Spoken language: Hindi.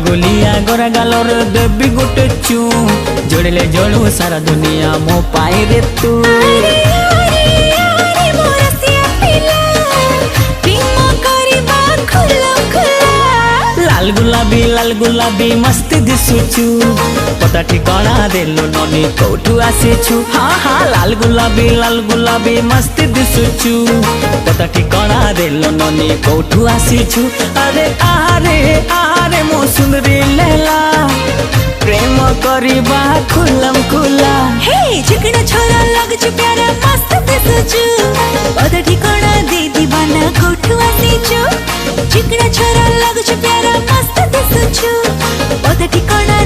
गुलगुलिया गोरा गालर देवी गोटे चू जोड़ले जोड़ू सारा दुनिया मो पाई रे तू। लाल गुलाबी मस्ती दिसुचु पता ठिकाना देलो ननी कोठू आसीछु। हाँ हाँ लाल गुलाबी मस्ती दिसुचु पता ठिकाना देलो ननी कोठू आसीछु। अरे आरे आरे मो सुंदरी लैला प्रेम करिबा खुलम खुला। हे चिकना छोरा लगछु प्यारा मस्त दिसुचु पता ठिकाना दे दीवाना कोठू आसीछु। चिकना छोरा लगछु प्यारा मस्त दिसुचु पता ठिकाना